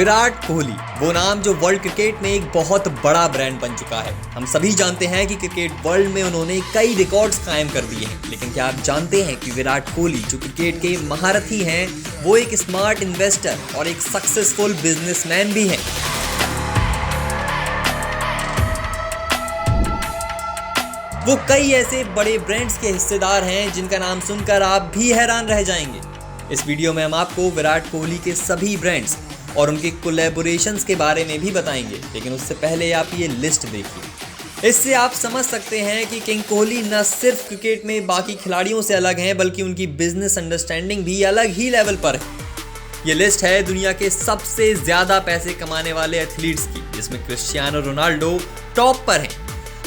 विराट कोहली, वो नाम जो वर्ल्ड क्रिकेट में एक बहुत बड़ा ब्रांड बन चुका है। हम सभी जानते हैं कि क्रिकेट वर्ल्ड में उन्होंने कई रिकॉर्ड्स कायम कर दिए हैं, लेकिन क्या आप जानते हैं कि विराट कोहली जो क्रिकेट के महारथी हैं, वो एक स्मार्ट इन्वेस्टर और एक सक्सेसफुल बिजनेसमैन भी हैं। वो कई ऐसे बड़े ब्रांड्स के हिस्सेदार हैं जिनका नाम सुनकर आप भी हैरान रह जाएंगे। इस वीडियो में हम आपको विराट कोहली के सभी ब्रांड्स और उनके कोलैबोरेशंस के बारे में भी बताएंगे, लेकिन उससे पहले आप ये लिस्ट देखिए। इससे आप समझ सकते हैं कि किंग कोहली न सिर्फ क्रिकेट में बाकी खिलाड़ियों से अलग हैं, बल्कि उनकी बिजनेस अंडरस्टैंडिंग भी अलग ही लेवल पर है। ये लिस्ट है दुनिया के सबसे ज्यादा पैसे कमाने वाले एथलीट्स की, जिसमें क्रिस्टियानो रोनाल्डो टॉप पर हैं।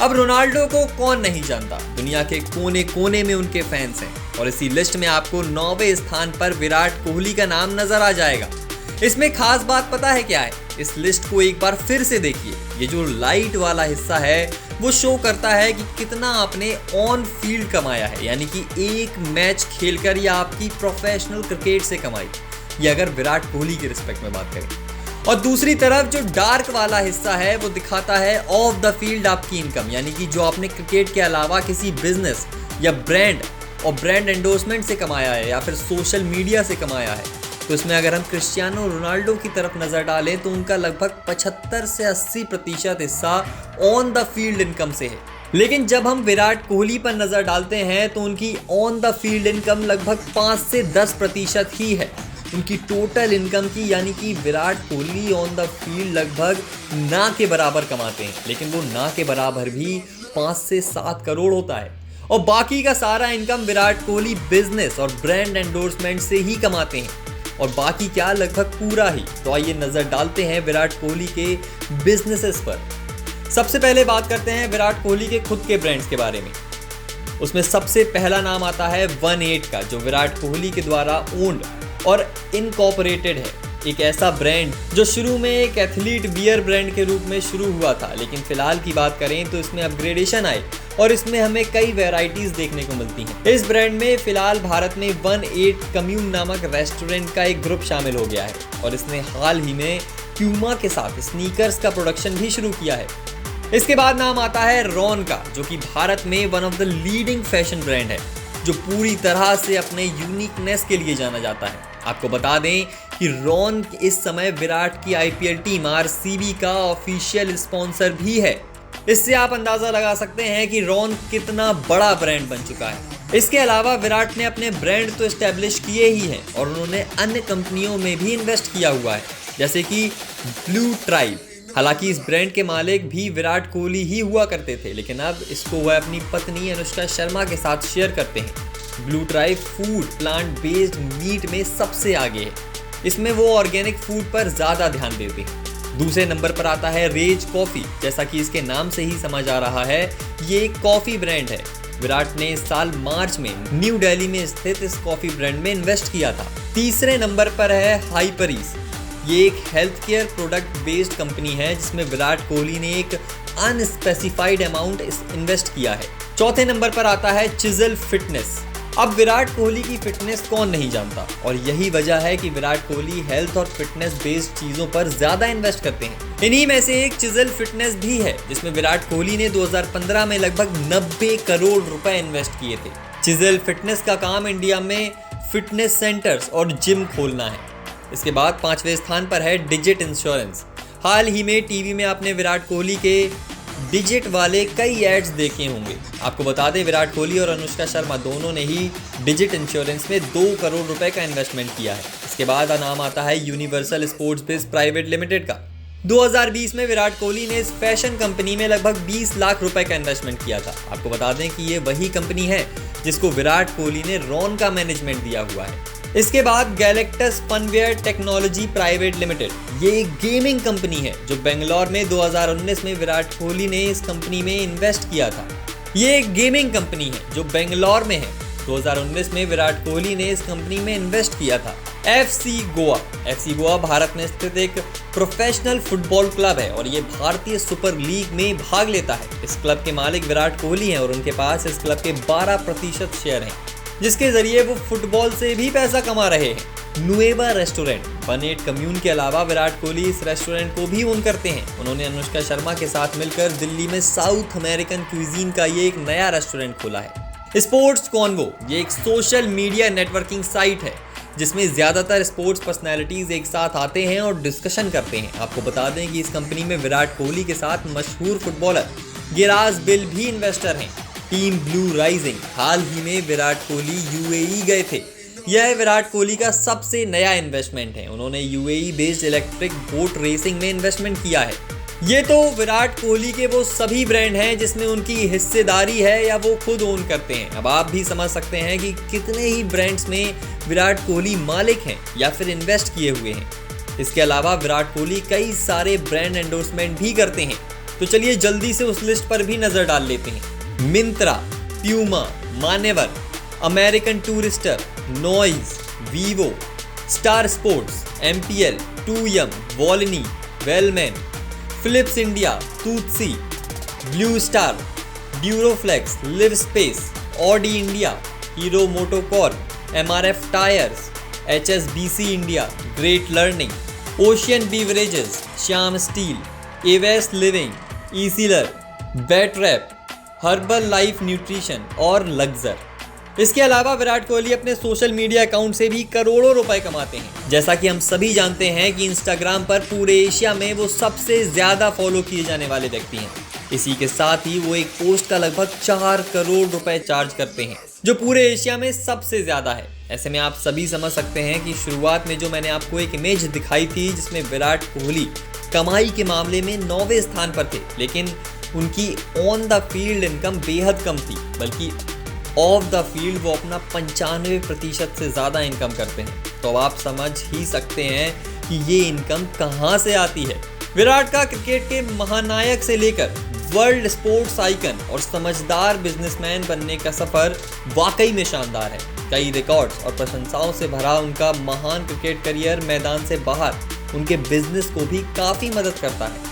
अब रोनाल्डो को कौन नहीं जानता, दुनिया के कोने कोने में उनके फैंस हैं, और इसी लिस्ट में आपको 9वें स्थान पर विराट कोहली का नाम नजर आ जाएगा। इसमें खास बात पता है क्या है? इस लिस्ट को एक बार फिर से देखिए। ये जो लाइट वाला हिस्सा है वो शो करता है कि कितना आपने ऑन फील्ड कमाया है, यानी कि एक मैच खेलकर या आपकी प्रोफेशनल क्रिकेट से कमाई, ये अगर विराट कोहली की रिस्पेक्ट में बात करें। और दूसरी तरफ जो डार्क वाला हिस्सा है वो दिखाता है ऑफ द फील्ड आपकी इनकम, यानी कि जो आपने क्रिकेट के अलावा किसी बिजनेस या ब्रांड और ब्रांड एंडोर्समेंट से कमाया है या फिर सोशल मीडिया से कमाया है। तो इसमें अगर हम क्रिस्टियानो रोनाल्डो की तरफ नजर डालें तो उनका लगभग 75 से 80% हिस्सा ऑन द फील्ड इनकम से है। लेकिन जब हम विराट कोहली पर नजर डालते हैं तो उनकी ऑन द फील्ड इनकम लगभग 5 से 10% ही है उनकी टोटल इनकम की, यानी कि Virat Kohli on the field लगभग ना के बराबर कमाते हैं, लेकिन वो ना के बराबर भी 5 से 7 करोड़ होता है। और बाकी का सारा इनकम विराट कोहली बिजनेस और ब्रांड एंडोर्समेंट से ही कमाते हैं, और बाकी क्या लगभग पूरा ही। तो आइए नजर डालते हैं विराट कोहली के बिजनेसेस पर। सबसे पहले बात करते हैं विराट कोहली के खुद के ब्रांड्स के बारे में। उसमें सबसे पहला नाम आता है 1-8 का, जो विराट कोहली के द्वारा ओन्ड और इनकॉर्पोरेटेड है। एक ऐसा ब्रांड जो शुरू में एक एथलीट वियर ब्रांड के रूप में शुरू हुआ था, लेकिन फिलहाल की बात करें तो इसमें अपग्रेडेशन आए और इसमें हमें कई वैरायटीज देखने को मिलती हैं। इस ब्रांड में फिलहाल भारत में 1-8 कम्यून नामक रेस्टोरेंट का एक ग्रुप शामिल हो गया है, और इसने हाल ही में प्यूमा के साथ स्नीकर्स का प्रोडक्शन भी शुरू किया है। इसके बाद नाम आता है रॉन का, जो कि भारत में one of the leading fashion brand है, जो पूरी तरह से अपने यूनिकनेस के लिए जाना जाता है। आपको बता दें कि रॉन इस समय विराट की IPL टीम RCB का ऑफिशियल स्पॉन्सर भी है। इससे आप अंदाजा लगा सकते हैं कि रॉन कितना बड़ा ब्रांड बन चुका है। इसके अलावा विराट ने अपने ब्रांड तो एस्टेब्लिश किए ही हैं, और उन्होंने अन्य कंपनियों में भी इन्वेस्ट किया हुआ है, जैसे कि ब्लू ट्राइब। हालांकि इस ब्रांड के मालिक भी विराट कोहली ही हुआ करते थे, लेकिन अब इसको वह अपनी पत्नी अनुष्का शर्मा के साथ शेयर करते हैं। Blue tribe food plant based meat में सबसे आगे है। इसमें वो ऑर्गेनिक फूड पर ज़्यादा ध्यान देते हैं। दूसरे नंबर पर आता है रेज कॉफ़ी। जैसा कि इसके नाम से ही समझ आ रहा है, ये एक कॉफ़ी ब्रांड है। विराट ने इस साल मार्च में न्यू दिल्ली में स्थित इस कॉफ़ी ब्रांड में इन्वेस्ट किया था। तीसरे नंबर पर है हाइपरीज। ये एक health care product based company है, जिसमें विराट कोहली ने एक अनस्पेसिफाइड अमाउंट इन्वेस्ट किया है। चौथे नंबर पर आता है चिजल फिटनेस। अब विराट कोहली की फिटनेस कौन नहीं जानता, और यही वजह है कि विराट कोहली हेल्थ और फिटनेस बेस्ड चीजों पर ज्यादा इन्वेस्ट करते हैं। इन्हीं में से एक चिजल फिटनेस भी है, जिसमें विराट कोहली ने 2015 में लगभग 90 करोड़ रुपए इन्वेस्ट किए थे। चिजल फिटनेस का काम इंडिया में फिटनेस सेंटर्स और जिम खोलना है। इसके बाद 5वें स्थान पर है डिजिट इंश्योरेंस। हाल ही में टीवी में आपने विराट कोहली के डिजिट वाले कई एड्स देखे होंगे। आपको बता दें, विराट कोहली और अनुष्का शर्मा दोनों ने ही डिजिट इंश्योरेंस में 2 करोड़ रुपए का इन्वेस्टमेंट किया है। इसके बाद नाम आता है यूनिवर्सल स्पोर्ट्स बिज प्राइवेट लिमिटेड का। 2020 में विराट कोहली ने इस फैशन कंपनी में लगभग 20 लाख रुपए का इन्वेस्टमेंट किया था। आपको बता दें कि ये वही कंपनी है जिसको विराट कोहली ने रॉन का मैनेजमेंट दिया हुआ है। इसके बाद गैलेक्टस फनवेयर टेक्नोलॉजी प्राइवेट लिमिटेड, ये एक गेमिंग कंपनी है जो बेंगलोर में 2019 में विराट कोहली ने इस कंपनी में इन्वेस्ट किया था। ये एक गेमिंग कंपनी है जो बेंगलोर में है। 2019 में विराट कोहली ने इस कंपनी में इन्वेस्ट किया था। FC गोवा भारत में स्थित एक प्रोफेशनल फुटबॉल क्लब है, और ये भारतीय सुपर लीग में भाग लेता है। इस क्लब के मालिक विराट कोहली हैं, और उनके पास इस क्लब के 12% शेयर हैं। जिसके जरिए वो फुटबॉल से भी पैसा कमा रहे हैं। नुएवा रेस्टोरेंट बनेट कम्यून के अलावा विराट कोहली इस रेस्टोरेंट को भी ओन करते हैं। उन्होंने अनुष्का शर्मा के साथ मिलकर दिल्ली में साउथ अमेरिकन क्यूजीन का ये एक नया रेस्टोरेंट खोला है। स्पोर्ट्स कॉन्वो ये एक सोशल मीडिया नेटवर्किंग साइट है जिसमें ज्यादातर स्पोर्ट्स पर्सनैलिटीज एक साथ आते हैं और डिस्कशन करते हैं। आपको बता दें कि इस कंपनी में विराट कोहली के साथ मशहूर फुटबॉलर गिराज बिल भी इन्वेस्टर हैं। टीम ब्लू राइजिंग हाल ही में विराट कोहली यूएई गए थे। यह विराट कोहली का सबसे नया इन्वेस्टमेंट है। उन्होंने UAE based electric boat racing में इन्वेस्टमेंट किया है। ये तो विराट कोहली के वो सभी ब्रांड हैं जिसमें उनकी हिस्सेदारी है या वो खुद ओन करते हैं। अब आप भी समझ सकते हैं कि कितने ही ब्रांड्स में विराट कोहली मालिक हैं या फिर इन्वेस्ट किए हुए हैं। इसके अलावा विराट कोहली कई सारे ब्रांड एंडोर्समेंट भी करते हैं। तो चलिए जल्दी से उस लिस्ट पर भी नजर डाल लेते हैं। Myntra, Puma, Manyavar, American Tourister, Noise, Vivo, Star Sports, MPL, 2M, वॉलनी, वेलमैन, फिलिप्स इंडिया, तूत्सी, Blue Star, Duroflex, Livspace, Audi India, Hero MotoCorp, MRF tyres, HSBC India, Great Learning, Ocean Beverages, Shyam steel, एवेस living, Essilor, बेटरैप, Herbalife nutrition और Luxor. इसके अलावा विराट कोहली अपने social media account से भी करोड़ों रुपए कमाते हैं। जैसा कि हम सभी जानते हैं कि इंस्टाग्राम पर पूरे एशिया में वो सबसे ज्यादा फॉलो किए जाने वाले व्यक्ति हैं। इसी के साथ ही वो एक पोस्ट का लगभग 4 करोड़ रुपए चार्ज करते हैं, जो पूरे एशिया में सबसे ज्यादा है। ऐसे में आप सभी समझ सकते हैं कि शुरुआत में जो मैंने आपको एक इमेज दिखाई थी जिसमें विराट कोहली कमाई के मामले में 9वें स्थान पर थे, लेकिन उनकी ऑन द फील्ड इनकम बेहद कम थी, बल्कि ऑफ द फील्ड वो अपना 95% से ज़्यादा इनकम करते हैं। तो अब आप समझ ही सकते हैं कि ये इनकम कहाँ से आती है। विराट का क्रिकेट के महानायक से लेकर वर्ल्ड स्पोर्ट्स आइकन और समझदार बिजनेसमैन बनने का सफ़र वाकई में शानदार है। कई रिकॉर्ड्स और प्रशंसाओं से भरा उनका महान क्रिकेट करियर मैदान से बाहर उनके बिजनेस को भी काफ़ी मदद करता है।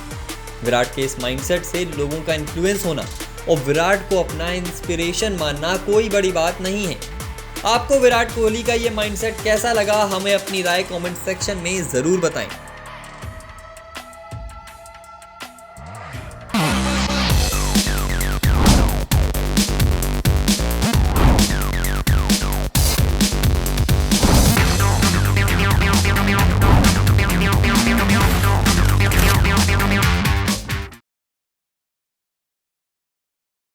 विराट के इस माइंडसेट से लोगों का इन्फ्लुएंस होना और विराट को अपना इंस्पिरेशन मानना कोई बड़ी बात नहीं है। आपको विराट कोहली का ये माइंडसेट कैसा लगा, हमें अपनी राय कमेंट सेक्शन में ज़रूर बताएं।